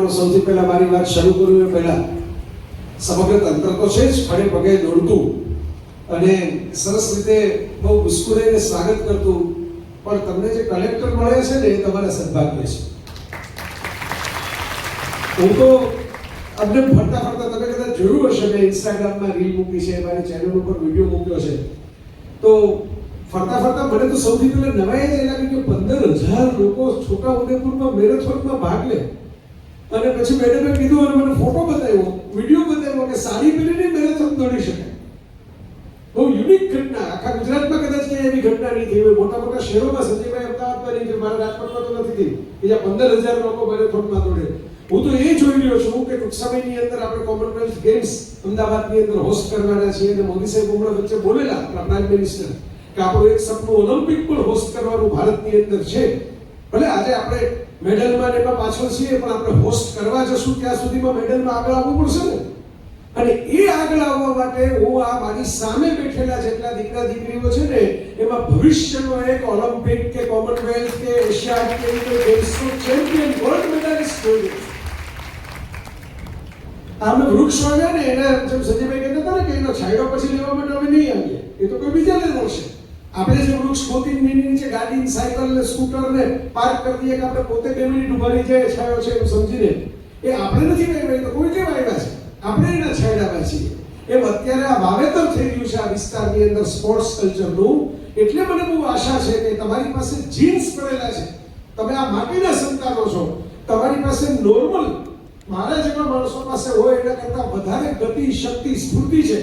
પણ સૌથી પહેલા મારી વાત શરૂ કરું એ પહેલા સમગ્ર તંત્ર તો છે જ ખડે પગે દોડતું અને સરસ રીતે બહુ મુસ્કુરાઈને સ્વાગત કરતું, પણ તમને જે કલેક્ટર મળે છે ને એ તમારા સદભાગ્ય છે. હું તો અમને ફરતા ફરતા તમે કદાચ જોયું હશે, મેં ઇન્સ્ટાગ્રામમાં રીલ મૂકી છે, મારી ચેનલ ઉપર વિડીયો મૂક્યો છે, તો ફરતા ફરતા મને તો સૌથી પહેલા નવાઈ જ લાગી કે 15,000 લોકો છોટાઉદેપુરમાં મેરેથોનમાં ભાગ લે. અને પછી મેડમે કીધું અને મને ફોટો બતાવ્યો, વિડીયો બતાવ્યો કે સાડી પહેરીને મેરેથોન દોડી શકાય. બહુ યુનિક ઘટના. આખા ગુજરાતમાં કદાચ ક્યાંય એવી ઘટના નહીં થઈ હોય. મોટા મોટા શહેરોમાં સંજયભાઈ અમદાવાદમાં નહીં થઈ, મારા રાજકોટમાં તો નથી થઈ કે જ્યાં 15,000 લોકો મેરેથોનમાં દોડે. હું તો એ જોઈ રહ્યો છું કે ટૂંક સમયની અંદર આપણે કોમનવેલ્થ ગેમ્સ અમદાવાદની અંદર હોસ્ટ કરવાના છીએ અને મોદી સાહેબ હમણાં વચ્ચે બોલેલા આપણા પ્રાઇમ મિનિસ્ટર કે આપણું એક સપનું ઓલિમ્પિક પણ હોસ્ટ કરવાનું ભારતની અંદર છે. ભલે આજે આપણે મેડલમાં ને એમાં પાછળ છીએ, પણ આપણે હોસ્ટ કરવા જશું ત્યાં સુધીમાં મેડલમાં આગળ આવવું પડશે ને. અને એ આગળ આવવા માટે હું આ મારી સામે બેઠેલા જેટલા દીકરા દીકરીઓ છે ને, એમાં ભવિષ્યનો એક ઓલિમ્પિક કે કોમનવેલ્થ કે એશિયાડ કે ગેમ્સનો ચેમ્પિયન વર્લ્ડ મેડાલિસ્ટ જોઈએ. અમે વૃક્ષ વાવ્યા ને એને જેમ સંજયભાઈ કહેતા હતા ને કે એનો છાંયડો પછી લેવા માટે અમે નહીં આવીએ, એ તો કોઈ બીજા લેવો છે. આપણે જે વૃક્ષ મોતી નીચે ગાડી સાયકલ ને સ્કૂટર ને પાર્ક કરી દઈએ કે આપણે પોતે 2 મિનિટ ઉભા રહી જાય છાંયો છે એવું સમજીને, એ આપણે નથી વાવ્યા, તો કોઈ કેમ આવ્યા છે, આપણે એના છાંયડા છીએ. એમ અત્યારે આ વાવેતર થઈ રહ્યું છે આ વિસ્તારની અંદર સ્પોર્ટ્સ કલ્ચરનું. એટલે મને બહુ આશા છે કે તમારી પાસે જીન્સ પડેલા છે, તમે આ માટીના સંતાનો છો, તમારી પાસે નોર્મલ મારા જેવા માણસો પાસે હોય એના કરતાં વધારે ગતિ, શક્તિ, સ્ફૂર્તિ છે.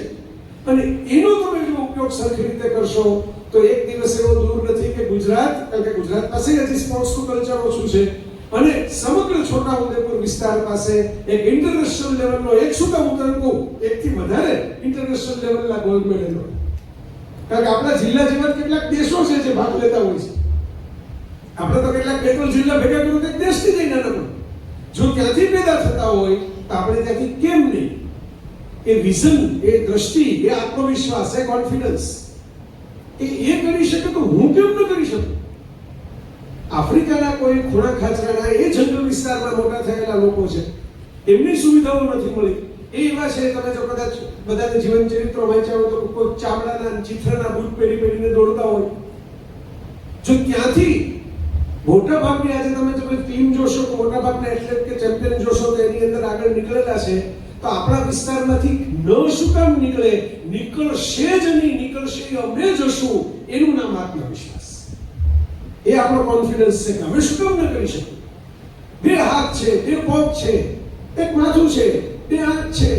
અને એનો તમે જો ઉપયોગ સરખી રીતે કરશો તો એક દિવસ એવો દૂર નથી કે ગુજરાત, કારણ કે ગુજરાત પાસે હજી સ્પોર્ટ્સનું કલ્ચર ઓછું છે, અને સમગ્ર છોટાઉદેપુર વિસ્તાર પાસે એક ઇન્ટરનેશનલ લેવલનો એક સુતા ઉતરકું એકથી વધારે ઇન્ટરનેશનલ લેવલના ગોલ્ડ મેડલ હોય. કારણ કે આપણા જિલ્લા જેવા કેટલાક દેશો છે જે ભાગ લેતા હોય છે. આપણે તો કેટલાક 2-3 જિલ્લા ભેગા કર્યું તો દેશથી જઈને નાના. જો ત્યાંથી પેદા થતા હોય તો આપણે ત્યાંથી કેમ નહીં? એ વિઝન, એ દ્રષ્ટિ, એ આત્મવિશ્વાસ, એ કોન્ફિડન્સ એ કરી શકે તો હું કેમ ન કરી શકું? આફ્રિકાના કોઈ ખૂણા ખાચરાના એ જંગલ વિસ્તારમાં મોટા થયેલા લોકો છે, એમની સુવિધાઓ નથી મળી. એ એવા છે, તમે જો કદાચ બધાને જીવન ચરિત્રો વાંચ્યા હોય તો કોઈ ચામડાના ચિત્રના બૂટ પહેરીને દોડતા હોય. જો ત્યાંથી મોટા ભાગની આજે તમે ટીમ જોશો તો મોટા ભાગના એથ્લેટ કે ચેમ્પિયન જોશો તો એની અંદર આગળ નીકળેલા છે. તો આપણા વિસ્તારમાંથી ન શું કામ નીકળે? નીકળશે જ નહીં, નીકળશે અમે જશું, એનું નામ આત્મવિશ્વાસ. એ આપણો કોન્ફિડન્સ છે કે અમે શું કામ ન કરી શકીએ? 2 હાથ છે, 2 પગ છે, એક માથું છે, 2 આંખ છે,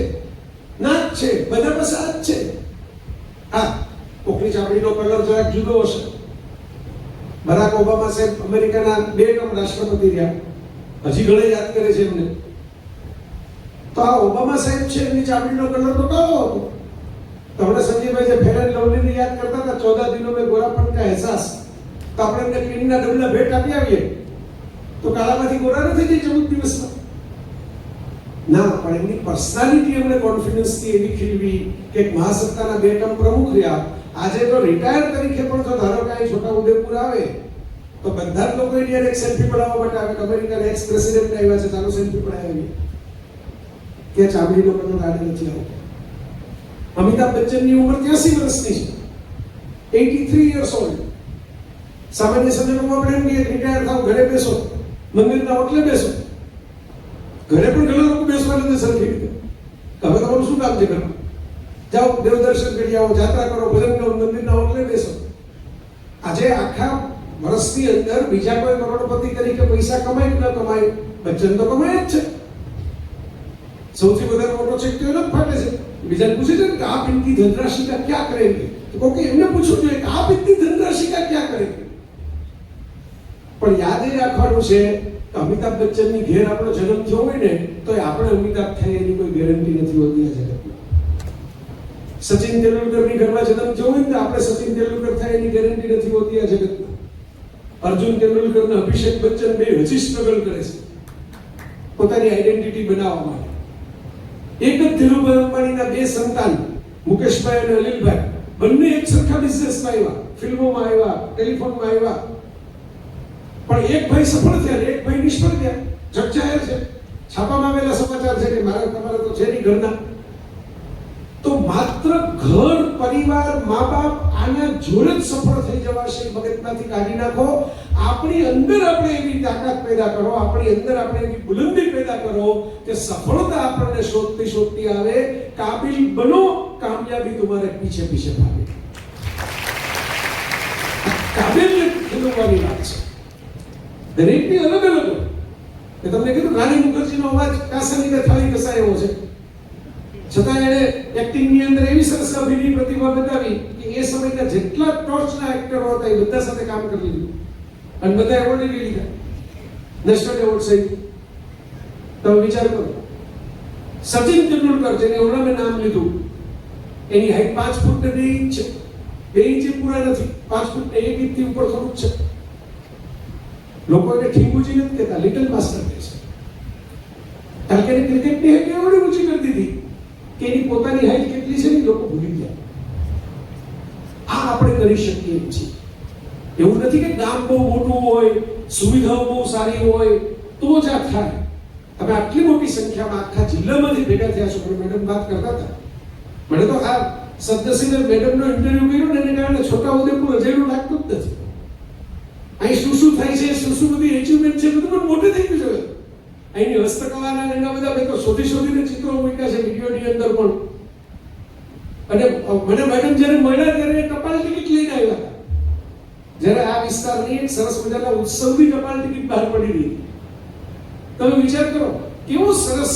નાક છે, બધા પાસે હાથ છે. હા, કોકની ચામડીનો કલર જરાક જુદો હશે. બરાક ઓબામા સાહેબ અમેરિકાના 2 ટર્મ રાષ્ટ્રપતિ રહ્યા, હજી ઘણા યાદ કરે છે એમને. તો આ ઓબામા સાહેબ છે, એમની ચામડીનો કલર તો કાળો હતો. તો હમણાં સંજયભાઈ જે ફેર એન્ડ લવલીને યાદ કરતા હતા, 14 દિનો મેં ગોરાપણ કા અહેસાસ, તો આપણે એમને ક્લીનના ડબલા ભેટ આપી આવીએ તો કાળામાંથી ગોરા નથી થઈ 14 દિવસમાં. ના, પણ એમની પર્સનાલિટી એમને કોન્ફિડન્સથી એવી ખીલવી કે એક મહાસત્તાના 2 ટર્મ પ્રમુખ રહ્યા. આજે તો રિટાયર તરીકે પણ જો ધારો કે અહીં છોટાઉદેપુર આવે તો બધા જ લોકો એની એક સેલ્ફી પડાવવા માટે આવે. અમેરિકાના એક્સ પ્રેસિડેન્ટ આવ્યા છે, ચાલો સેલ્ફી પડાવી. કે ચામડીનો કલર આડે નથી આવતો. અમિતાભ બચ્ચનની ઉંમર 83 વર્ષની છે, 83 years old. સામાન્ય સમયમાં આપણે એમ કહીએ રિટાયર થાવ, ઘરે બેસો, મંદિરના ઓટલે બેસો. ઘરે પણ ઘણા લોકો બેસવા નથી સરખી રીતે. હવે તમારું શું કામ છે? ઘરમાં જાઓ, દેવ દર્શન કરી આવો, યાત્રા કરો, ભજન કરો, મંદિરના ઓટલે બેસો. આજે આખા વર્ષની અંદર બીજા કોઈ કરોડપતિ તરીકે પૈસા કમાય કે ન કમાય, બચ્ચન તો કમાય જ છે. સૌથી વધારે મોટો ચેક તો એનો જ ફાટે છે. બીજાને પૂછે છે કે આપ ઇનકી ધનરાશि કા ક્યા કરેંગે? તો કોઈ એમને પૂછવું જોઈએ કે આપ ઇતની ધનરાશિ કા ક્યા કરેંગે? પણ યાદ એ રાખવાનું છે કે અમિતાભ બચ્ચનની ઘેર આપણો જન્મ થયો હોય ને તો આપણે અમિતાભ થાય એની કોઈ ગેરંટી નથી હોતી આ જગતમાં. સચિન તેંડુલકરની ઘરમાં જન્મ થયો હોય ને તો આપણે સચિન તેંડુલકર થાય એની ગેરંટી નથી હોતી આ જગતમાં. અર્જુન તેંડુલકર અને અભિષેક બચ્ચન બે હજી સ્ટ્રગલ કરે છે પોતાની આઈડેન્ટિટી બનાવવા માટે. એક જ ધીરુભાઈ અંબાણીના 2 સંતાન મુકેશભાઈ અને અનિલભાઈ બંને એક સરખા બિઝનેસમાં આવ્યા, ફિલ્મોમાં આવ્યા, ટેલિફોનમાં આવ્યા. પણ એક ભાઈ સફળ થયા અને એક ભાઈ નિષ્ફળ ગયા. જગજાહેર છે. છાપામાં આવેલા સમાચાર છે કે મારા તમારા તો છે નહીં ઘરના. તો માત્ર ઘર, પરિવાર, મા બાપ આના જોડે જ સફળ થઈ જવાશે મગજમાંથી કાઢી નાખો. આપણી અંદર આપણે એવી તાકાત પેદા કરો, આપણી અંદર આપણે એવી બુલંદી પેદા કરો કે સફળતા આપણને શોધતી શોધતી આવે. કાબિલ બનો, કામયાબી તમારે પીછે પીછે ભાગે. કાબિલને ખેલવાની વાત છે. દરેકની અલગ અલગ હોય. મેં તમને કીધું રાણી મુખર્જીનો અવાજ કાસનીને થાળી કસાય એવો છે, છતાં એણે એક્ટિંગની અંદર એવી સરસ અભિનય પ્રતિભા બતાવી કે એ સમયના જેટલા ટોચના એક્ટરો હતા એ બધા સાથે કામ કરી લીધું અને બધા એવોર્ડ લઈ લીધા, નેશનલ એવોર્ડ સહિત. તમે વિચાર કરો, સચિન તેંડુલકર જેને હમણાં મેં નામ લીધું, એની હાઈટ 5 ફૂટ ને 2 ઇંચ છે. 2 ઇંચ પૂરા નથી, 5 ફૂટ ને 1 ઇંચથી ઉપર થોડુંક છે. લોકો એને ઠીંગુજી નથી કહેતા, લિટલ માસ્ટર કહે છે. કારણ કે એને ક્રિકેટની હાઈટ એવડી ઊંચી કરી દીધી કે એની પોતાની હાઈટ કેટલી છે ને લોકો ભૂલી ગયા. આ આપણે કરી શકીએ છીએ. એવું નથી કે ગામ બહુ મોટું હોય, સુવિધાઓ બહુ સારી હોય તો જ આ થાય. તમે આટલી મોટી સંખ્યામાં આખા જિલ્લામાંથી ભેગા થયા છો. મેડમ વાત કરતા હતા, મને તો આ સદનસીબે મેડમનો ઇન્ટરવ્યુ કર્યો ને એને કારણે છોટાઉદેપુર અજયનું લાગતું જ નથી. અહીં શું શું થાય છે, શું શું બધી એચિવમેન્ટ છે, બધું પણ મોટું થઈ ગયું છે. અહીંની હસ્તકલાના એના બધા મેં તો શોધીને ચિત્રો મૂક્યા છે વિડીયોની અંદર પણ. અને મને મેડમ જ્યારે મળ્યા ત્યારે ટપાલ ટિકિટ લઈને આવ્યા હતા. જ્યારે આ વિસ્તારની એક સરસ મજાના ઉત્સવની ટપાલ ટિકિટ બહાર પડી રહી. તમે વિચાર કરો કેવો સરસ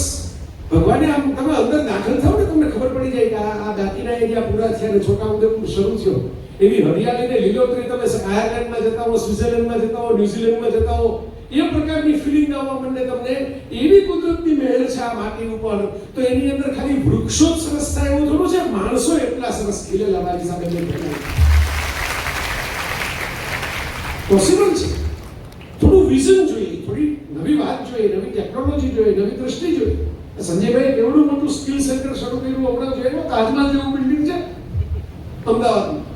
ભગવાને આમ, તમે અંદર દાખલ થાવ ને તમને ખબર પડી જાય કે આ દાંતીના એરિયા પૂરા થયા અને છોટાઉદેપુર શરૂ થયો. એવી હરિયાળી ને લીલોતરી તમે આયર્લેન્ડમાં જતા હો, સ્વિટ્ઝરલેન્ડમાં જતા હો, ન્યુઝીલેન્ડમાં જતા હો, એ પ્રકારની ફિલિંગ આવવા માંડે તમને. એવી કુદરતની મહેર છે આ માટી ઉપર. તો એની અંદર ખાલી વૃક્ષો જ સરસ થાય એવું થોડું છે, માણસો એટલા સરસ ખીલેલા મારી સામે પોસિબલ છે. થોડું વિઝન જોઈએ, થોડી નવી વાત જોઈએ, નવી ટેકનોલોજી જોઈએ, નવી દ્રષ્ટિ જોઈએ. સંજયભાઈ કેવડું મોટું સ્કિલ સેન્ટર શરૂ કર્યું હમણાં જોયું, તાજમહલ જેવું બિલ્ડિંગ છે અમદાવાદમાં.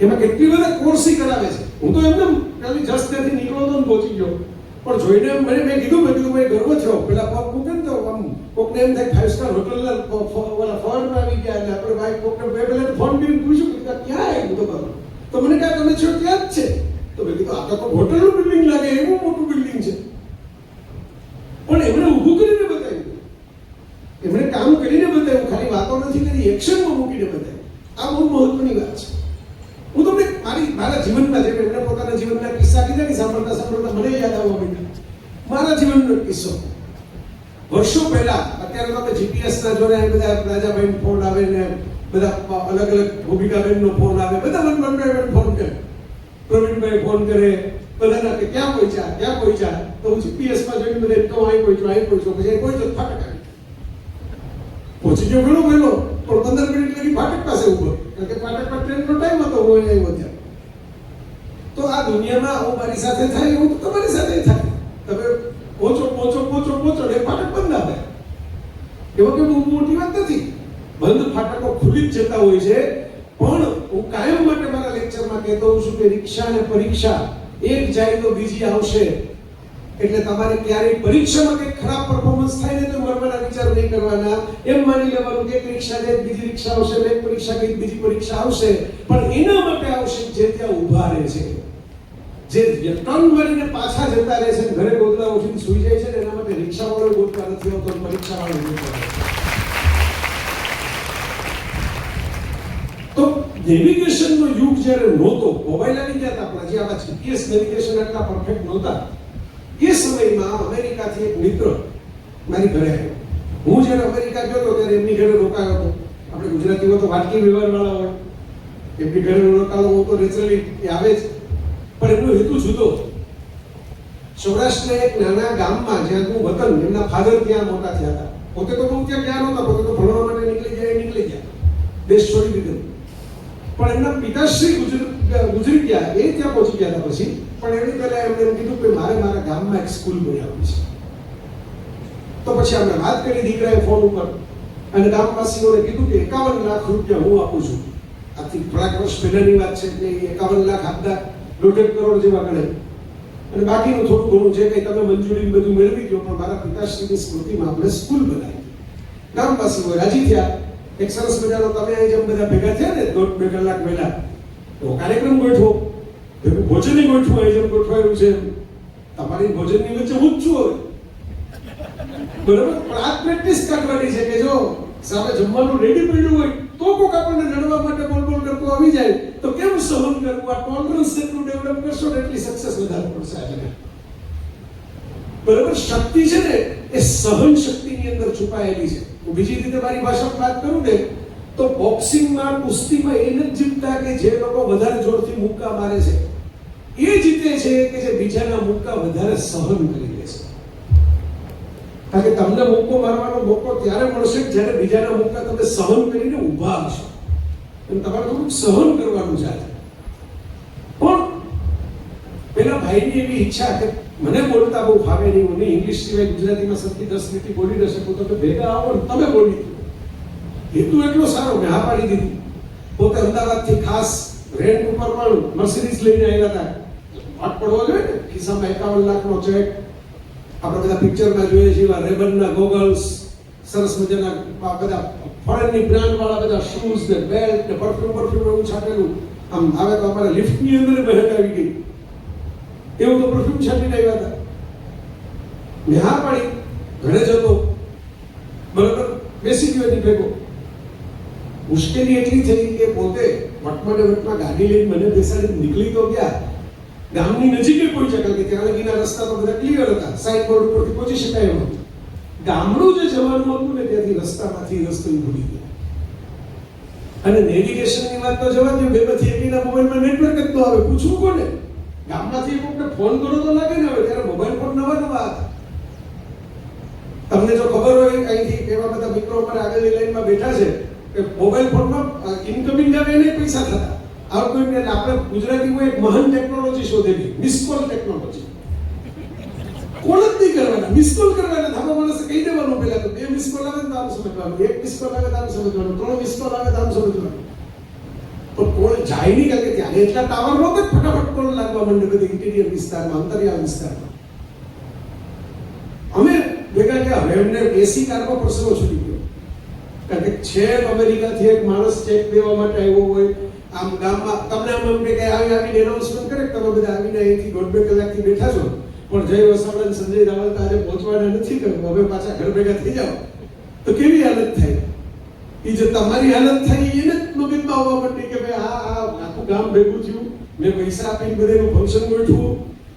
એમાં કેટલી બધા કોર્સી કરાવે છે. હું તો એમને ખાલી જસ્ટ ત્યાંથી નીકળો તો પહોંચી ગયો, પણ જોઈને મેં કીધું ભાઈ ગર્વ થયો. પેલા પગ મૂકે ને તો આમ કોકને એમ થાય 5 સ્ટાર હોટલના ઓલા ફોનમાં આવી ગયા. એટલે આપણે ભાઈ કોકને પહેલા ફોન કરીને પૂછ્યું કે ક્યાં આવ્યું તો કરું, તો મને કહે તમે છો ત્યાં જ છે. તો મેં કીધું આ તો હોટલનું બિલ્ડિંગ લાગે, એવું મોટું બિલ્ડિંગ છે. પણ એમણે ઊભું કરીને બતાવ્યું, એમણે કામ કરીને બતાવ્યું, ખાલી વાતો નથી કરી, એક્શનમાં મૂકીને બતાવ્યું. આ બહુ મહત્વની વાત છે. હું તમને મારા જીવનમાં જે એમણે પોતાના જીવનના કિસ્સા કીધા ને સાંભળતા સાંભળતા મને યાદ આવવા માંડ્યું મારા જીવનનો કિસ્સો. વર્ષો પહેલા, અત્યારે તો જીપીએસ ના જોડે બધા રાજાભાઈ ફોન આવે ને બધા અલગ અલગ ભૂમિકાબેન નો ફોન આવે, બધા મનભાઈ ફોન કરે, પ્રવીણભાઈ ફોન કરે, બધાના કે ક્યાં પહોંચ્યા. તો હું જીપીએસ માં જોઈને બધા તો અહીં પહોંચ્યો, પછી પહોંચ્યો ફાટક આવી પહોંચી ગયો ઘણો વહેલો, પણ 15 મિનિટ લગી ફાટક પાસે ઉભો, કારણ કે ફાટકમાં ટ્રેનનો ટાઈમ હતો. હું આવ્યો ત્યાં. તો આ દુનિયામાં આવું મારી સાથે થાય એવું તો તમારી સાથે થાય. તમે પહોંચો ને ફાટક બંધ આવે. એવો કે બહુ મોટી વાત નથી, બંધ ફાટકો ખુલી જ જતા હોય છે. પણ હું કાયમ માટે મારા લેક્ચરમાં કહેતો હોઉં છું કે રિક્ષા અને પરીક્ષા એક જાય તો બીજી આવશે. એટલે તમારે ક્યારેય પરીક્ષામાં કંઈક ખરાબ પરફોર્મન્સ થાય ને તો મરવાના વિચાર નહીં કરવાના. એમ માની લેવાનું કે એક રિક્ષા જાય બીજી રિક્ષા આવશે, એક પરીક્ષા ગઈ બીજી પરીક્ષા આવશે. પણ એના માટે આવશે જે ત્યાં ઊભા રહે છે, જે ટર્ન મારીને પાછા જતા રહે છે, ઘરે ગોદડા ઉઠીને સૂઈ જાય છે ને, એના માટે રિક્ષાવાળો ગોતવા નથી આવતો, પરીક્ષાવાળો ગોતવા. તો નેવિગેશનનો યુગ જ્યારે નહોતો, મોબાઈલ આવી ગયા હતા આપણા, જે આવા જીપીએસ નેવિગેશન એટલા પરફેક્ટ નહોતા, એ સમયમાં અમેરિકાથી એક મિત્ર મારી ઘરે આવ્યો. હું જ્યારે અમેરિકા ગયો હતો ત્યારે એમની ઘરે રોકાયો હતો. આપણે ગુજરાતીઓ તો વાટકી વ્યવહારવાળા હોય, એમની ઘરે રોકાયો હું તો નેચરલી આવે જ. પણ એમનો હેતુ જુદો. સૌરાષ્ટ્રના એક નાના ગામમાં જ્યાં હું વતન, એમના ફાધર ત્યાં મોટા થયા હતા. પોતે તો બહુ ત્યાં ગયા નહોતા, પોતે તો ભણવા માટે નીકળી ગયા, દેશ છોડી દીધો. પણ એમના પિતાશ્રી ગુજરી ગયા, એ ત્યાં પહોંચી ગયા હતા પછી. પણ એની પહેલા એમણે એમ કીધું કે મારે મારા ગામમાં એક સ્કૂલ બનાવવી છે. તો પછી આપણે વાત કરી દીકરાએ ફોન ઉપર, અને ગામવાસીઓને કીધું કે 51 લાખ રૂપિયા હું આપું છું. આથી થોડાક વર્ષ પહેલાની વાત છે, એટલે 51 લાખ આપતા 1.5 કરોડ જેવા ગણે. અને બાકીનું થોડું ઘણું જે કંઈ તમે મંજૂરી બધું મેળવી ગયો, પણ મારા પિતાશ્રીની સ્મૃતિમાં આપણે સ્કૂલ બનાવી. ગામવાસીઓ રાજી થયા. એક સરસ મજાનો તમે અહીં જેમ બધા ભેગા થયા ને 1.5-2 કલાક પહેલા તો કાર્યક્રમ ગોઠવો, ભેગું ભોજન ગોઠવો, અહીં જેમ ગોઠવાયું છે તમારી ભોજનની વચ્ચે હું જ છું હવે, બરાબર. પણ આ પ્રેક્ટિસ કાઢવાની છે કે જો સામે જમવાનું રેડી પડ્યું હોય તો કોક આપણને લડવા માટે બોલ કરતો આવી જાય તો કેમ સહન કરવું? આ ટોલરન્સ જેટલું ડેવલપ કરશો ને એટલી સક્સેસ વધારે પડશે આજે, બરાબર. શક્તિ છે ને એ સહન શક્તિની અંદર છુપાયેલી છે. હું બીજી રીતે મારી ભાષામાં વાત કરું ને તો બોક્સિંગમાં, કુસ્તીમાં એ નથી જીતતા કે જે લોકો વધારે જોરથી મુક્કા મારે છે, એ જીતે છે કે જે બીજાના મુક્કા વધારે સહન કરી લે છે. કારણ કે તમને મુક્કો મારવાનો મોકો ત્યારે મળશે જ્યારે બીજાના મુક્કા તમે સહન કરીને ઊભા હશો, અને તમારે થોડુંક સહન કરવાનું છે. પણ પેલા ભાઈની એવી ઈચ્છા કે મને બોલતા બહુ ફાવે નહીં, મને ઇંગ્લિશ સિવાય ગુજરાતીમાં સરખી 10 મિનિટ બોલી ન શકું, તમે ભેગા આવો ને તમે બોલી દો. હેતુ એટલો સારો, મેં હા પાડી દીધી. પોતે અમદાવાદથી ખાસ રેન્ટ ઉપર પણ મર્સિડીઝ લઈને આવ્યા હતા. વાટ પડવો જોઈએ ને, ખિસ્સામાં 51 લાખનો ચેક. આપણે બધા પિક્ચરમાં જોઈએ છીએ રેબનના ગોગલ્સ, સરસ મજાના બધા ફોરેનની બ્રાન્ડ વાળા બધા શૂઝ ને બેલ્ટ ને પરફ્યુમ એવું છાટેલું. આમ આવે તો અમારે લિફ્ટની અંદર બહેક આવી ગઈ એવું તો પરફ્યુમ છાટીને આવ્યા હતા. મેં હા પાડી, ઘરે જતો બરાબર બેસી ગયો એની ભેગો. મુશ્કેલી એટલી થઈ કે પોતે વટમાં ગાડી લઈને મને બેસાડીને નીકળી તો ગયા. ગામની નજીકે પહોંચ્યા, કારણ કે ત્યાં લગીના રસ્તા તો બધા ક્લિયર હતા, સાઈડ બોર્ડ ઉપરથી પહોંચી શકાય એમ હતું. ગામડું જે જવાનું હતું ને ત્યાંથી રસ્તામાંથી રસ્તો ભૂલી ગયા. અને નેવિગેશનની વાત તો જવા દો, બેમાંથી એકીના મોબાઈલમાં નેટવર્ક જ તો આવે, પૂછવું કોને? ગામમાંથી કોઈને ફોન કરો તો લાગે ને, હવે ત્યારે મોબાઈલ ફોન નવા હતા. તમને જો ખબર હોય, અહીંથી એવા બધા મિત્રો અમારા આગળની લાઈનમાં બેઠા છે કે મોબાઈલ ફોનમાં ઇનકમિંગ આવે એને પૈસા થતા. આ કોઈને આપણે ગુજરાતીમાં એક મહાન ટેકનોલોજી શોધેલી, મિસ કોલ ટેકનોલોજી. કોલ જ નહીં કરવાના, મિસ કોલ કરવાના. ધાબા માણસે કહી દેવાનું પહેલા તો 2 મિસ કોલ આવે તો આમ સમજવાનું, 1 મિસ કોલ આવે તો આમ સમજવાનું, 3 મિસ કોલ આવે તો આમ સમજવાનું. પણ કોલ જાય નહીં, કારણ કે ત્યારે એટલા ટાવર નહોતા, ફટાફટ કોલ લાગવા માંડે બધી ઇન્ટિરિયર વિસ્તારમાં, અંતરિયાળ વિસ્તારમાં. અમે ભેગા ગયા, હવે એમને એસી કારમાં પ્રસંગો છૂટી ગયો. કારણ કે છે અમેરિકાથી એક માણસ ચેક દેવા માટે આવ્યો હોય, આમ ગામમાં તમને આમ કે આવીને એનાઉન્સમેન્ટ કરે કે તમે બધા આવીને અહીંથી 1.5-2 કલાકથી બેઠા છો, પણ જય વસાવડા સંજય રાવલ આજે પહોંચવાના નથી કર્યું, હવે પાછા ઘર ભેગા થઈ જાઓ, તો કેવી હાલત થાય? એ જે તમારી હાલત થઈ એને જ મગજમાં આવવા માંડી કે ભાઈ આ આખું ગામ ભેગું થયું, મેં પૈસા આપીને બધાનું ફંક્શન ગોઠવું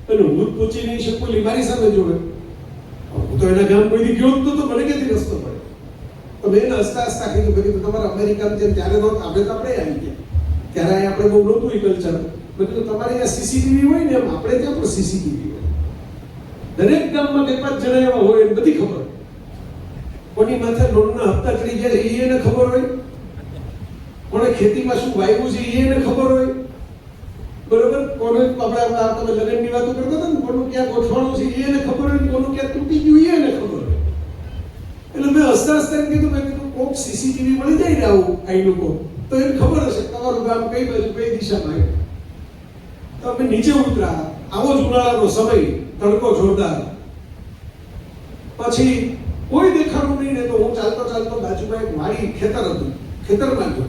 અને હું જ પહોંચી નહીં શકું, મારી સામે જોડે. હું તો એના ગામ કોઈ ગયો જ તો મને ક્યાંથી રસ્તો પડે? તો મેં હસતા હસતા કીધું બધું તમારા અમેરિકામાં જેમ ત્યારે નહોતું, આપણે તો આપણે આવી ગયા, ત્યારે આપણે બહુ નહોતું એ કલ્ચર. બધું તમારે ત્યાં સીસીટીવી હોય ને એમ આપણે ત્યાં પણ સીસીટીવી હોય. દરેક ગામમાં 2-5 જણા એવા હોય, એને બધી ખબર. કોની માથે લોનના હપ્તા ચડી ગયા છે એને ખબર હોય, કોને ખેતીમાં શું વાવ્યું છે એને ખબર હોય, બરોબર. કોને આપણે તમે લગ્નની વાતો કરતા હતા ને, કોનું ક્યાં ગોઠવાણું છે એને ખબર હોય, કોનું ક્યાં તૂટી ગયું એને ખબર હોય. એટલે મેં હસતા હસતા કીધું કોક સીસીટીવી મળી જાય ને આવું આ લોકો તો એને ખબર હશે તમારું ગામ કઈ બાજુ કઈ દિશામાં આવ્યું. તો અમે નીચે ઉતરા, આવો જ ઉનાળાનો સમય, તડકો જોરદાર. પછી કોઈ દેખાડું નહીં ને તો હું ચાલતો બાજુમાં એક મારી ખેતર હતું, ખેતરમાં ગયો.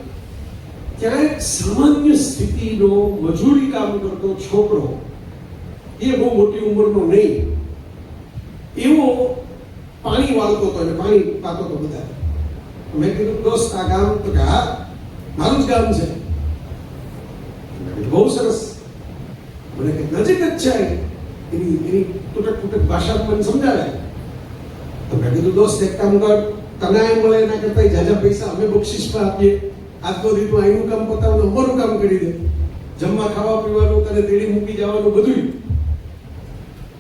ત્યાં એક સામાન્ય સ્થિતિનો મજૂરી કામ કરતો છોકરો, એ બહુ મોટી ઉંમરનો નહીં, એવો પાણી વાળતો હતો અને પાણી પાતો હતો બધા. મેં કીધું દોસ્ત આ ગામ? તો કે હા મારું જ ગામ છે. બહુ સરસ. મને કે નજીક જ છે, એની તૂટક ભાષા મને સમજાવે. તો મેં કીધું દોસ્ત એક કામ કર, તને આ મળે એના કરતા જાજા પૈસા અમે બક્ષિસમાં આપીએ, આજનો રીતનું અહીંનું કામ પતાવવાનું અમારું કામ કરી દે, જમવા ખાવા પીવાનું, તને તેડી મૂકી જવાનું બધું.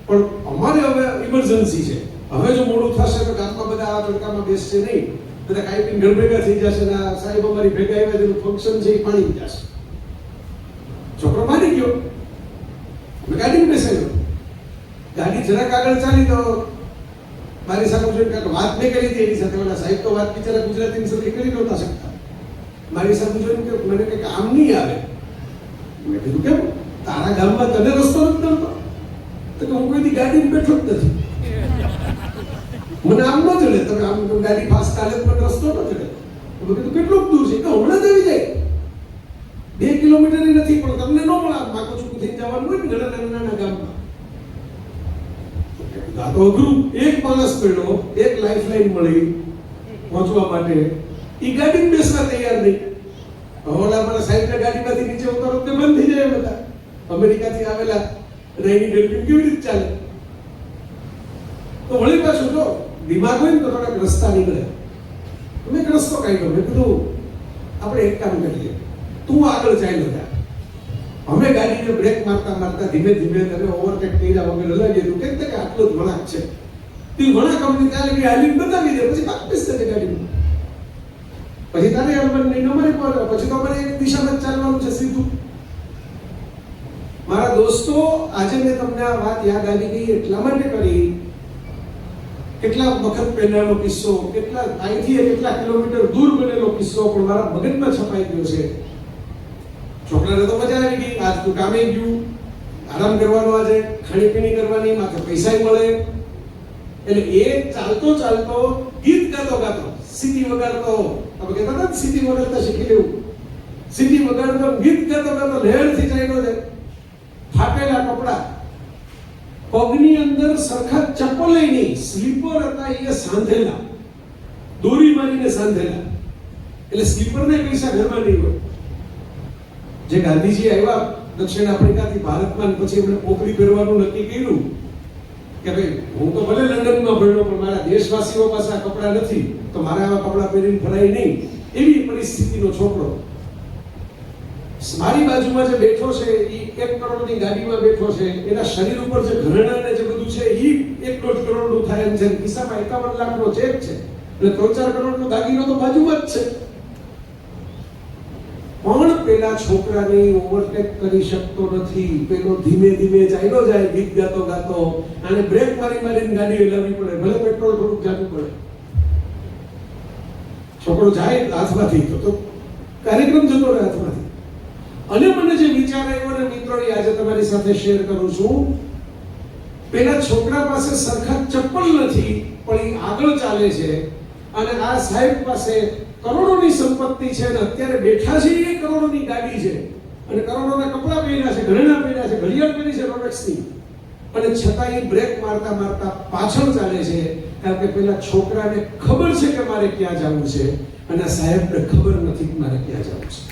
પણ અમારે હવે ઇમરજન્સી છે, હવે જો મોડું થશે તો ગામમાં બધા આ તડકામાં બેસશે નહીં, બધા ખાઈ પીને ઘર ભેગા થઈ જશે ને આ સાહેબ અમારી ભેગા આવ્યા જેનું ફંક્શન છે એ પાણી જશે. છોકરો મારી ગયો, મેં ગાડીમાં બેસાડ્યો. ગાડી જરાક આગળ ચાલી તો મારી સામે જોઈને વાત મેં કરી હતી એની સાથે, ઓલા સાહેબ તો વાત બિચારા ગુજરાતીની સાથે કરી નહોતા શકતા. મારી સામે જોઈને કે મને કંઈક આમ નહીં આવે. મેં કીધું કેમ? તારા ગામમાં તને રસ્તો નથી મળતો? તો સુધી ગાડીમાં બેઠો જ નથી. મને આમ ન ચડે, તમે આમ ગાડી ફાસ્ટ ચાલે પણ રસ્તો ન ચડે. મેં કીધું કેટલું દૂર છે? કે હમણાં જ આવી જાય, 2 કિલોમીટર નથી, પણ તમને ન મળે. માકો ચૂકું થઈ જવાનું હોય ને ઘણા નાના ગામમાં. આ તો અઘરું. એક માણસ પડ્યો, એક લાઈફલાઈન મળી પહોંચવા માટે, એ ગાડીમાં બેસવા તૈયાર નહીં. ઓલા મારા સાહેબના ગાડીમાંથી નીચે ઉતારો તો બંધ થઈ જાય. બધા અમેરિકાથી આવેલા રહીની ગરમી કેવી રીતે ચાલે? તો વળી પાછું જો દિમાગ હોય ને તો થોડાક રસ્તા નીકળે. મેં એક રસ્તો કાઢ્યો. મેં કીધું આપણે એક કામ કરીએ, તું આગળ ચાલ્યો જા, અમે ગાડીને બ્રેક મારતા મારતા ધીમે ધીમે તમે ઓવરટેક કર્યા વગર લગાવી દઉં. કે આટલો જ વળાંક છે, તું વળાંક કંપની ચાલે કે હાલીને બતાવી દે, પછી વાપસ થશે ગાડીમાં. પછી તારે અલબત્ત નહીં અમારે પર, પછી તો અમારે એક દિશામાં ચાલવાનું છે સીધું. મારા દોસ્તો, આજે મેં તમને આ વાત યાદ આવી ગઈ એટલા માટે કરી, કેટલા વખત પહેલાનો કિસ્સો, કેટલા અહીંથી કેટલા કિલોમીટર દૂર બનેલો કિસ્સો પણ મારા મગજમાં છપાઈ ગયો છે. છોકરાને તો મજા આવી ગઈ, આજ તો કામે ગયું, આરામ કરવાનો, આજે ખાણીપીણી કરવાની, માથે પૈસા મળે. એટલે એ ચાલતો ચાલતો ગીત ગાતો ગાતો, સીટી વગાડતો, તમે કહેતા હતા સીટી વગાડતા શીખી લેવું, સીટી વગાડતો ગીત ગાતો ગાતો લહેરથી ચાલ્યો છે. ફાટેલા કપડા, પગની અંદર સરખા ચપ્પલ નહીં, સ્લીપર હતા એ સાંધેલા, દોરી મારીને સાંધેલા. એટલે સ્લીપરને પૈસા ઘરમાં નહીં હોય. જે ગાંધીજી આવ્યા દક્ષિણ આફ્રિકાથી ભારતમાં, પછી એમણે પોપડી પહેરવાનું નક્કી કર્યું કે ભાઈ હું તો ભલે લંડનમાં ભણ્યો પણ મારા દેશવાસીઓ પાસે આ કપડાં નથી, તો મારે આવા કપડાં પહેરીને ફરાય નહીં. એવી પરિસ્થિતિનો છોકરો મારી બાજુમાં જે બેઠો છે, એ 1 કરોડની ગાડીમાં બેઠો છે, એના શરીર ઉપર જે ઘરેણા ને જે બધું છે એ 1.5 કરોડનું થાય એમ છે. ખિસ્સામાં 51 લાખનો ચેક છે, એટલે 3-4 કરોડનો દાગીનો તો બાજુમાં જ છે. પણ પેલા છોકરાને ઓવરટેક કરી શકતો નથી. પેલો ધીમે ધીમે ચાલ્યો જાય ગીત ગાતો ગાતો, અને બ્રેક મારી મારીને ગાડી હલાવવી પડે, ભલે પેટ્રોલ થોડુંક જાતું પડે. છોકરો જાય હાથમાંથી તો કાર્યક્રમ જતો રહે હાથમાંથી. અને મને જે વિચાર આવ્યો ને મિત્રો, આજે તમારી સાથે શેર કરું છું. પેલા છોકરા પાસે સરખા ચપ્પલ નથી, પણ એ આગળ ચાલે છે, અને આ સાહેબ પાસે કરોડોની સંપત્તિ છે, અને અત્યારે બેઠા છે એ કરોડોની ગાડી છે, અને કરોડોના કપડા પહેર્યા છે, ઘરેણા પહેર્યા છે, ઘડિયાળ પહેરી છે રોલેક્સની, અને છતાં એ બ્રેક મારતા મારતા પાછળ ચાલે છે. કારણ કે પેલા છોકરાને ખબર છે કે મારે ક્યાં જવું છે, અને સાહેબને ખબર નથી કે મારે ક્યાં જવું છે.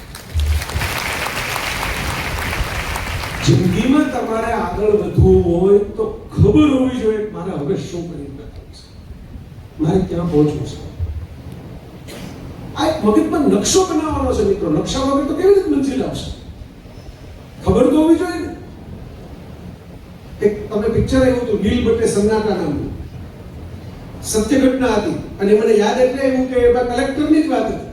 જિંદગીમાં તમારે આગળ વધવું હોય તો ખબર હોવી જોઈએ કે મારે હવે શું કરી બતાવવું છે, મારે ક્યાં પહોંચવું છે. આ એક મગજમાં નકશો બનાવવાનો છે મિત્રો. નકશા વગર તો કેવી રીતે મંજિલ આવશે? ખબર તો હોવી જોઈએ ને. એક તમે પિક્ચર આવ્યું હતું નીલ બટ્ટે સન્નાટા નામનું, સત્ય ઘટના હતી, અને મને યાદ એટલે એવું કે એમાં કલેક્ટરની જ વાત હતી.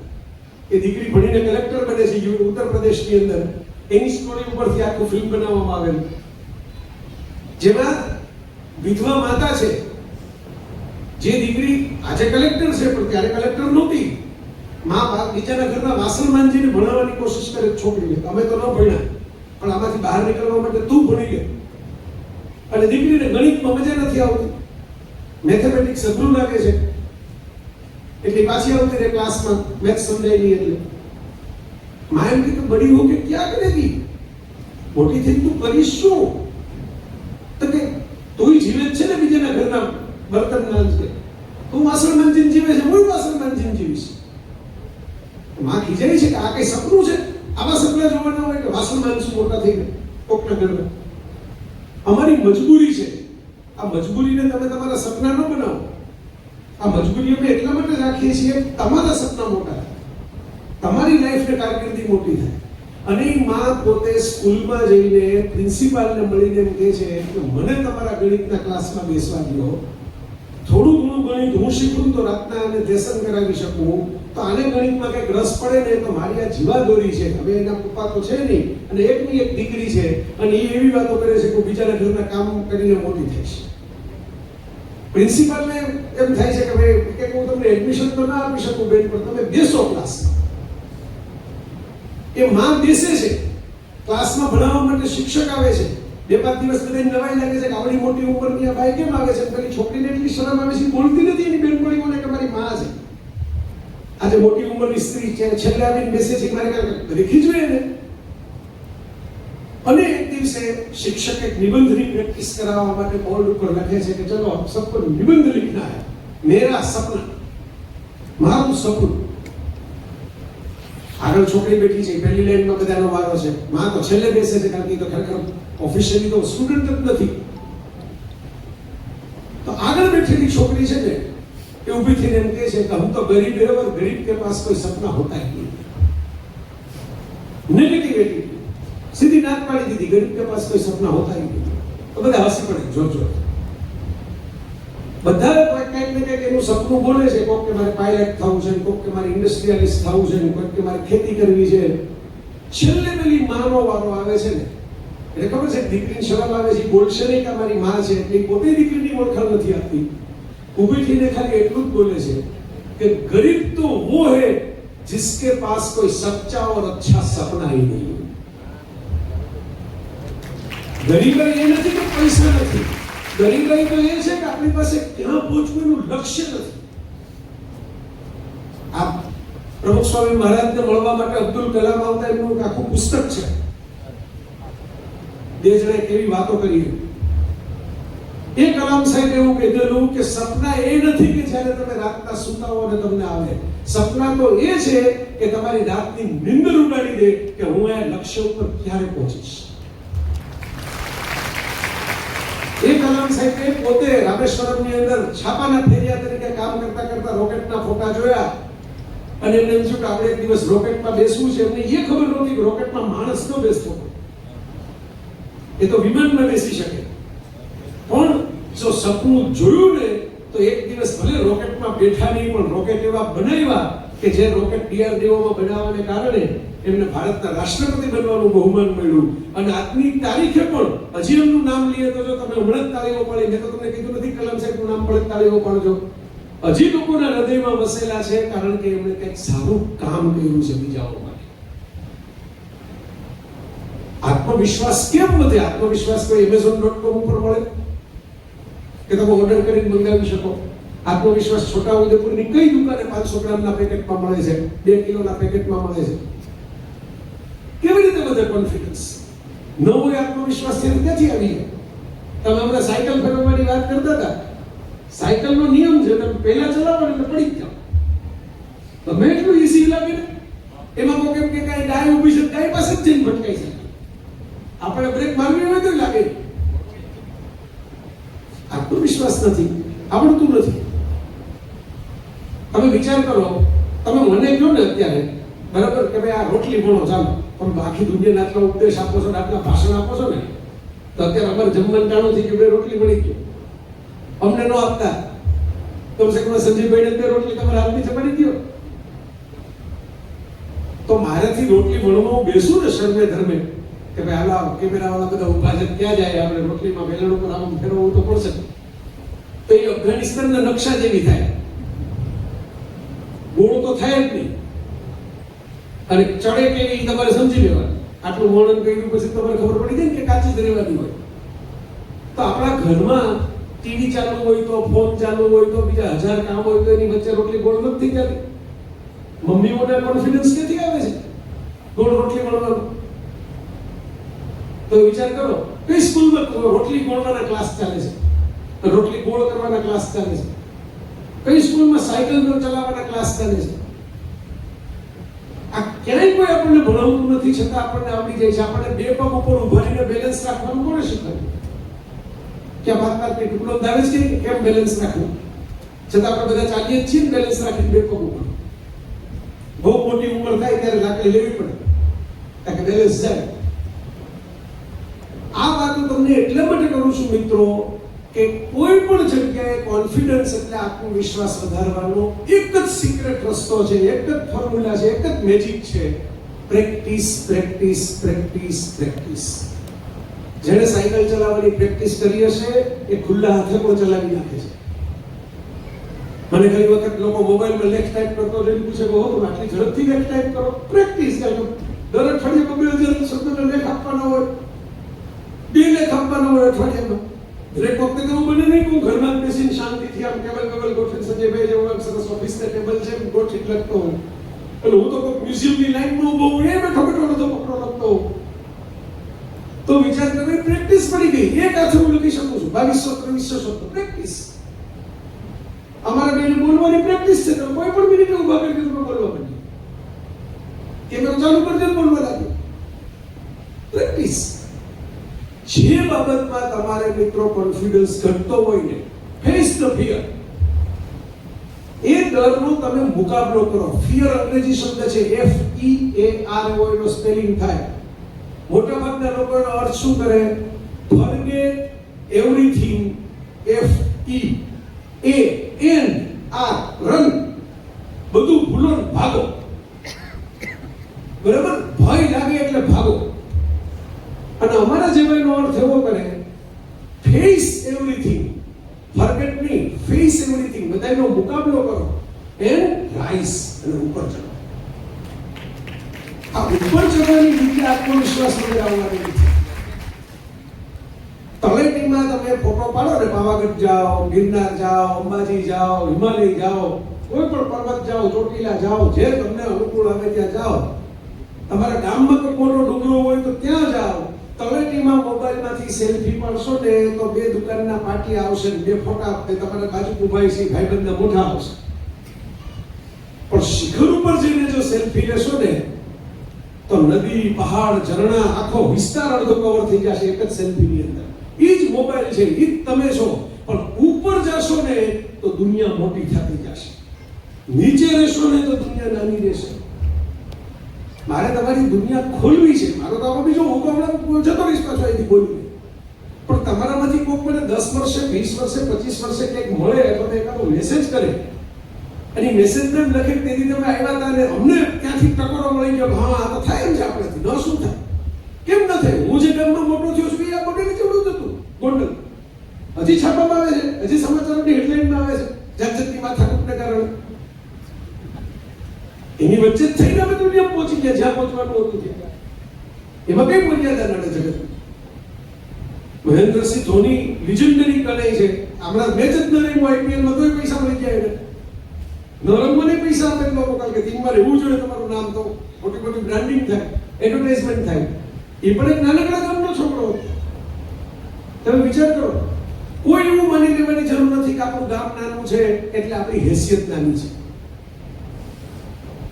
એ દીકરી ભણીને કલેક્ટર બને છે ઉત્તર પ્રદેશની અંદર. એની સ્ટોરી ઉપરથી આખું ફિલ્મ બનાવવામાં આવેલું, જેમાં વિધવા માતા છે, જે દીકરી આજે કલેક્ટર છે પણ ત્યારે કલેક્ટર નહોતી. માં બીજાના ઘરના વાસણ માંજીને ભણાવવાની કોશિશ કરે છોકરીને, અમે તો ન ભણ્યા પણ આમાંથી બહાર નીકળવા માટે તું ભણી લે. અને દીકરીને ગણિતમાં મજા નથી આવતી, મેથેમેટિક્સ અઘરું લાગે છે, એટલે પાછી આવતી રહે ક્લાસમાં, મેથ્સ સમજાય નહીં. એટલે માં એમ કીધું બડી હો કે ક્યાં કરેગી, મોટી થઈ તું કરીશ શું? તો કે તું જીવે છે ને બીજાના ઘરના બર્તન માંજે, તું વાસણ માંજીને જીવે છે, હું વાસણ માંજીને જીવીશ. માં ખીજાય છે કે આ કઈ સપનું છે? આવા સપના જોવાના હોય કે વાસણ માંજશું મોટા થઈને કોકના ઘરમાં? અમારી મજબૂરી છે. આ મજબૂરીને તમે તમારા સપના ન બનાવો. આ મજબૂરી અમે એટલા માટે રાખીએ છીએ તમારા સપના મોટા થાય, તમારી લાઈફને કારકિર્દી મોટી થાય. અને માં પોતે સ્કૂલમાં જઈને પ્રિન્સિપાલને મળીને એમ કહે છે કે મને તમારા ગણિતના ક્લાસમાં બેસવા દો, થોડું ઘણું ગણિત હું શીખું તો રાતના અને લેસન કરાવી શકું, તો આને ગણિતમાં કંઈક રસ પડે ને તો મારી આ જીવાદોરી છે. હવે એના પપ્પા તો છે નહીં, અને એકની એક દીકરી છે, અને એ એવી વાતો કરે છે કે બીજાના ઘરના કામ કરીને મોટી થઈશ. પ્રિન્સિપાલને એમ થાય છે કે ભાઈ કે હું તમને એડમિશન તો ના આપી શકું બેન, પણ તમે બેસો ક્લાસમાં. એ માં બેસે છે ક્લાસમાં ભણાવવા માટે, શિક્ષક આવે છે, 2-5 દિવસ બધાને નવાઈ લાગે છે કે આવડી મોટી ઉંમરની આ બાઈ કેમ આવે છે, પેલી છોકરીને એટલી શરમ આવે છે, બોલતી નથી એની બેનપણીઓને કે મારી માં છે. આજે મોટી ઉંમરની સ્ત્રી છે, છેલ્લે આવીને બેસે છે મારે કાંઈ રેખી જોઈએ ને. અને એક દિવસે શિક્ષક એક નિબંધની પ્રેક્ટિસ કરાવવા માટે બોર્ડ ઉપર લખે છે કે ચલો આપ સબકો નિબંધ लिखना है, मेरा सपना, મારું સપનું. આગળ છોકરી બેઠી છે, પહેલી લાઈનમાં બધાનો વારો છે, માં તો છેલ્લે બેસે છે કારણ કે તો ખરેખર ઓફિશિયલી તો સ્ટુડન્ટ જ નથી. તો આગળ બેઠેલી છોકરી છે ને એ ઊભી થઈને એમ કહે છે કે હમ તો ગરીબ है और गरीब के पास कोई सपना होता ही नहीं. नेगेटिविटी सीधी नाक पाड़ी दीदी, गरीब के पास कोई सपना होता ही नहीं. तो બધા હસી પડે જોર જોર. બધા કંઈક ને કંઈક એનું સપનું બોલે છે. કોઈક કે મારે પાયલટ થવું છે, કોઈક કે મારે ઇન્ડસ્ટ્રીયલિસ્ટ થવું છે, કોઈક કે મારે ખેતી કરવી છે. છેલ્લે પેલી માનો વારો આવે છે ને એટલે ખબર છે દીકરીની શરમ આવે છે, બોલશે નહીં કે મારી માં છે એટલે પોતે દીકરીની ઓળખાણ નથી આપતી. ઊભી થઈને ખાલી એટલું જ બોલે છે કે ગરીબ તો वो है जिसके पास कोई सच्चा और अच्छा सपना ही नहीं. ગરીબાઈ એ નથી કે પૈસા નથી, ગરીબાઈ તો એ છે કે આપણી પાસે ક્યાં પહોંચવું એનું લક્ષ્ય નથી. આ પ્રમુખ સ્વામી મહારાજને મળવા માટે અબ્દુલ કલામ આવતા એમનું આખું પુસ્તક છે. બે જણાએ કેવી વાતો કરી. એ કલામ સાહેબ એવું કીધેલું કે સપના એ નથી કે જ્યારે તમે રાતના સૂતા હો અને તમને આવે. સપના તો એ છે કે તમારી રાતની નિંદર ઉડાડી દે કે હું આ લક્ષ્ય ઉપર ક્યારે પહોંચીશ. એ કલામ સાહેબે પોતે રામેશ્વરમની અંદર છાપાના ફેરિયા તરીકે કામ કરતા કરતા રોકેટના ફોટા જોયા અને એમને એમ થયું કે આપણે એક દિવસ રોકેટમાં બેસવું છે. એમને એ ખબર નહોતી કે રોકેટમાં માણસ ન બેસતો, એ તો વિમાનમાં બેસી શકે. પણ જો સપનું જોયું ને તો એક દિવસ ભલે રોકેટમાં બેઠા નહીં પણ રોકેટ એવા બનાવ્યા કે જે રોકેટ DRDOમાં બનાવવાને કારણે એમને ભારતના રાષ્ટ્રપતિ બનવાનું બહુમાન મળ્યું. અને આજની તારીખે પણ હજી એમનું નામ લઈએ તો જો તમે હમણાં જ તાળીઓ પાડી, મેં તો તમને કીધું નથી કલામ સાહેબનું નામ પડે તાળીઓ પાડજો. હજી લોકોના હૃદયમાં વસેલા છે કારણ કે એમણે કંઈક સારું કામ કર્યું છે બીજાઓ માટે. આત્મવિશ્વાસ કેમ વધે? આત્મવિશ્વાસ કોઈ amazon.com ઉપર મળે કે તમે ઓર્ડર કરીને મંગાવી શકો. આત્મવિશ્વાસ છોટાઉદેપુરની કઈ દુકાને 500 ગ્રામના પેકેટમાં મળે છે, 2 કિલોના પેકેટમાં મળે છે? કેવી રીતે વધે કોન્ફિડન્સ? નવો આત્મવિશ્વાસ ક્યાંથી આવી જાય? તમે હમણાં સાયકલ ફેરવવાની વાત કરતા હતા. સાયકલનો નિયમ છે તમે પહેલા ચલાવો એટલે પડી જ જાઓ. તમે એટલું ઈઝી લાગે ને એમાં કોઈ કેમ કે કાંઈ ડાય ઊભી છે ડાય પાસે જ જઈને ભટકાઈ શકે. આપણે બ્રેક મારવી હોય તો લાગે. આત્મવિશ્વાસ નથી, આવડતું નથી. તમે વિચાર કરો, તમે મને કહો ને અત્યારે બરાબર કે ભાઈ આ રોટલી ભણો ચાલો, પણ બાકી દુનિયાના આટલા ઉપદેશ આપો છો, આટલા ભાષણ આપો છો ને તો અત્યારે અમારે જમવાનું ટાણું થઈ ગયું, બે રોટલી મળી ગયું. અમને ન આપતા કમસે કમ સંજયભાઈને 2 રોટલી તમારા હાથની છે મળી ગયો. તો મારાથી રોટલી ભણવા હું બેસું ને શરમે ધર્મે કે ભાઈ હાલો કેમેરા વાળા બધા ઉભા છે ક્યાં જાય આપણે રોટલીમાં વેલણ ઉપર આમ ફેરવવું તો પડશે. તો એ અફઘાનિસ્તાનના નકશા જેવી થાય, ગોળ તો થાય જ નહીં. અને ચડે કેવી તમારે સમજી લેવાનું. આટલું વર્ણન કર્યું પછી તમારે ખબર પડી જાય કે કાચી જ રહેવાની હોય. તો આપણા ઘરમાં ટીવી ચાલુ હોય તો, ફોન ચાલુ હોય તો, બીજા 1000 કામ હોય તો એની વચ્ચે રોટલી ગોળ નથી ચાલતી. મમ્મીઓને કોન્ફિડન્સ ક્યાંથી આવે છે ગોળ રોટલી વણવાનો? તો વિચાર કરો કઈ સ્કૂલમાં રોટલી વણવાના ક્લાસ ચાલે છે, રોટલી ગોળ કરવાના ક્લાસ ચાલે છે? કઈ સ્કૂલમાં સાયકલ ચલાવવાના ક્લાસ ચાલે છે? આ ક્યાંય કોઈ આપણને ભણાવતું નથી, છતાં આપણને આવડી જાય છે. આપણને 2 પગ ઉપર ઊભા રહીને બેલેન્સ રાખવાનું કોણે શીખવાડ્યું? ક્યાં ભાત કે ટુકડો દાવે છે કે કેમ બેલેન્સ રાખવું? છતાં આપણે બધા ચાલીએ જ છીએ બેલેન્સ રાખીને 2 પગ ઉપર. બહુ મોટી ઉંમર થાય ત્યારે લાકડી લેવી પડે તાકે બેલેન્સ જાય. આ વાત હું તમને એટલા માટે કરું છું મિત્રો કે કોઈ પણ જગ્યાએ કોન્ફિડન્સ એટલે આત્મવિશ્વાસ વધારવાનો એક જ સિક્રેટ રસ્તો છે, એક જ ફોર્મ્યુલા છે, એક જ મેજિક છે: પ્રેક્ટિસ, પ્રેક્ટિસ, પ્રેક્ટિસ, પ્રેક્ટિસ. જેણે સાયકલ ચલાવવાની પ્રેક્ટિસ કરી હશે એ ખુલ્લા હાથે પણ ચલાવી નાખે છે. મને ઘણી વખત લોકો મોબાઈલમાં લેખ ટાઈપ કરતો જોઈને પૂછે કે હો આટલી ઝડપથી લેખ ટાઈપ કરો? પ્રેક્ટિસ કરો. દર અઠવાડિયે 2000 શબ્દોનો લેખ આપવાનો હોય, 2 લેખ આપવાનો હોય અઠવાડિયામાં. દરેક વખતે તો બને નહીં કે હું ઘરમાં જ બેસીને શાંતિથી આમ ટેબલ ગોઠવીને સંજયભાઈ જેવું સરસ ઓફિસના ટેબલ છે ગોઠવી લખતો હોઉં. એટલે હું તો કોઈ મ્યુઝિયમની લાઈનમાં ઉભો હું એ બેઠો બધો પકડો લખતો હોઉં. તો વિચાર કરે પ્રેક્ટિસ પડી ગઈ. એક હાથે હું લખી શકું છું 2200-2300 શબ્દો. પ્રેક્ટિસ. અમારા બેને બોલવાની પ્રેક્ટિસ છે. તો કોઈ પણ મિનિટે ઉભા કરી દીધું બોલવા માંડી. કેમેરો ચાલુ કરી દે બોલવા લાગ્યો. પ્રેક્ટિસ. જે બાબતમાં તમારે મિત્રો કોન્ફિડન્સ ઘટતો હોય ને, ફેસ ધ ફિયર. એ ડરનો તમે મુકાબલો કરો. ફિયર અંગ્રેજી શબ્દ છે FEAR એનો સ્પેલિંગ થાય. મોટા ભાગના લોકો એનો અર્થ શું કરે? Forget everything. FEAN run. બધું ભૂલો ને ભાગો. બરાબર? ભય લાગે એટલે ભાગો. અને અમારા જેવાનો અર્થ એવો કરે ફેસ એવરીથિંગ. ફોરગેટ નહીં, ફેસ એવરીથિંગ. બધાનો મુકાબલો કરો એન્ડ રાઈઝ. અને ઉપર ચડો. આ ઉપર ચડવાની રીતે આત્મવિશ્વાસ વગર આવવાની રીતે. તળેટીમાં તમે ફોટો પાડો ને, પાવાગઢ જાઓ, ગિરનાર જાઓ, અંબાજી જાઓ, હિમાલય જાઓ, કોઈ પણ પર્વત જાઓ, ચોટીલા જાઓ, જે તમને અનુકૂળ આવે ત્યાં જાઓ. તમારા ગામમાં કોઈ મોટો ડુંગરો હોય તો ત્યાં જાઓ. તળેટીમાં મોબાઈલમાંથી સેલ્ફી પાડશો ને તો 2 દુકાનના પાટી આવશે ને 2 ફોટા આપે. તમારા બાજુ ઉભા છે ભાઈબંધના મોઢા આવશે. પણ શિખર ઉપર જઈને જો સેલ્ફી લેશો ને તો નદી, પહાડ, ઝરણા, આખો વિસ્તાર અડધો કવર થઈ જશે એક જ સેલ્ફીની અંદર. એ જ મોબાઈલ છે, એ જ તમે છો. પણ ઉપર જશો ને તો દુનિયા મોટી થતી જશે. નીચે રહેશો ને તો દુનિયા નાની રહેશે. મારે તમારી દુનિયા ખોલવી છે. મારો તો આમાં બીજો હું હમણાં જતો રહીશ પાછો અહીંથી બોલવી. પણ તમારામાંથી કોઈક મને 10 વર્ષે, 20 વર્ષે, 25 વર્ષે કંઈક મળે તો એકાદો મેસેજ કરે અને મેસેજને લખે તેથી તમે આવ્યા હતા અને અમને ત્યાંથી ટકોરો મળી ગયો. હા, આ તો થાય એમ છે આપણેથી. ન શું થાય? કેમ ન થાય? હું જે ગામમાં મોટો થયો છું એ આ મોટેથી કેવડું હતું ગોંડલ. હજી છાપવામાં આવે છે, હજી સમાચારોની હેડલાઇનમાં આવે છે જાતજાતની માથાકૂટને કારણે. એની વચ્ચે જ થઈને અમે દુનિયા પહોંચી ગયા જ્યાં પહોંચવાનું હતું ત્યાં. એમાં કઈ મર્યાદા નડે જગત. મહેન્દ્રસિંહ ધોની લિજેન્ડરી કલાઈ છે. હમણાં મેચ જ ન રમ્યો IPL માં તોય પૈસા મળી ગયા એને. ન રમવાને પૈસા આપે લોકો, કારણ કે ટીમમાં રહેવું જોઈએ, તમારું નામ તો મોટી મોટી બ્રાન્ડિંગ થાય, એડવર્ટાઇઝમેન્ટ થાય. એ પણ એક નાનકડા ગામનો છોકરો હતો. તમે વિચાર કરો, કોઈ એવું માની લેવાની જરૂર નથી કે આપણું ગામ નાનું છે એટલે આપણી હેસિયત નાની છે.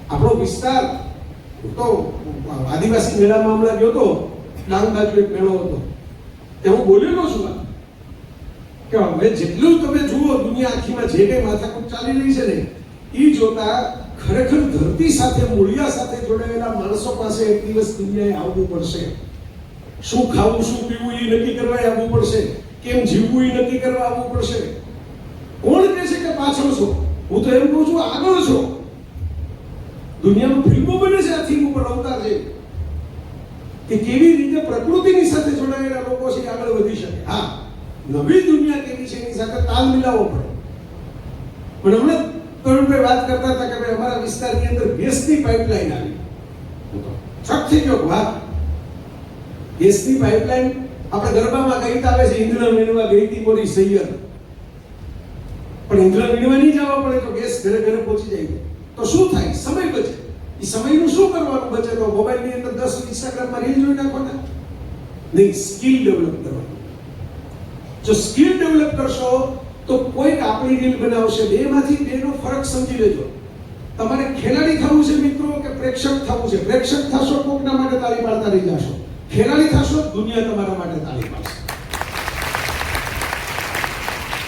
આપણો વિસ્તાર તો આદિવાસી મેળામાં હમણાં ગયો તો, ડાંગ બાજુ એક મેળો હતો. ત્યાં હું બોલેલો છું કે હવે જેટલું તમે જુઓ દુનિયા આખીમાં જે કંઈ માથાકૂટ ચાલી રહી છે ને, એ જોતા ખરેખર ધરતી સાથે, મૂળિયા સાથે જોડાયેલા માણસો પાસે એક દિવસ દુનિયાએ આવવું પડશે. શું ખાવું, શું પીવું એ નક્કી કરવા આવવું પડશે. કેમ જીવવું એ નક્કી કરવા આવવું પડશે. કોણ કહે છે કે પાછળ છો? હું તો એમ કહું છું આગળ છો. દુનિયામાં ફિલ્મો બને છે આ થીમ ઉપર અવતાર છે કે કેવી રીતે પ્રકૃતિની સાથે જોડાયેલા લોકો છે આગળ વધી શકે. હા, નવી દુનિયા કેવી છે એની સાથે તાલ મિલાવવો પડે. પણ હમણાં તરુણભાઈ વાત કરતા હતા કે ભાઈ અમારા વિસ્તારની અંદર ગેસની પાઇપલાઇન આવી. શક થઈ ગયો. વાત ગેસની પાઇપલાઇન આપણે ગરબામાં કહીત આવે છે ઈંધણા વીણવા ગઈ હતી મોરી સૈયર. પણ ઈંધણા વીણવા નહીં જવા પડે તો ગેસ ઘરે ઘરે પહોંચી જાય. તો શું થાય? સમય બચે. એ સમયનું શું કરવાનું બચે? તો મોબાઈલની અંદર 10 ઇન્સ્ટાગ્રામમાં રીલ જોઈ નાખવાના નહીં. સ્કિલ ડેવલપ કરવાની. જો સ્કિલ ડેવલપ કરશો તો કોઈક આપણી રીલ બનાવશે. બેમાંથી બેનો ફરક સમજી લેજો. તમારે ખેલાડી થવું છે મિત્રો કે પ્રેક્ષક થવું છે? પ્રેક્ષક થશો કોકના માટે તાળી પાડતા રહી જશો. ખેલાડી થશો દુનિયા તમારા માટે તાળી પાડશે.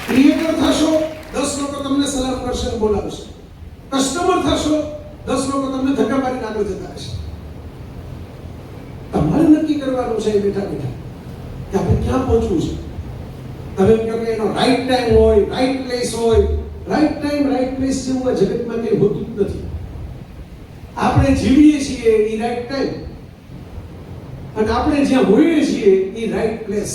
ક્રિએટર થશો 10 લોકો તમને સલામ કરશે અને બોલાવશે. કસ્ટમર થશો 10 લોકો તમને ધક્કા મારીને આગળ જતા હશે. તમારે નક્કી કરવાનું છે બેઠા બેઠા કે આપણે ક્યાં પહોંચવું છે. તમે કહો કે એનો રાઈટ ટાઈમ હોય, રાઈટ પ્લેસ હોય. રાઈટ ટાઈમ, રાઈટ પ્લેસ જેવું આ જગતમાં કંઈ હોતું જ નથી. આપણે જીવીએ છીએ એ રાઈટ ટાઈમ અને આપણે જ્યાં હોઈએ છીએ એ રાઈટ પ્લેસ.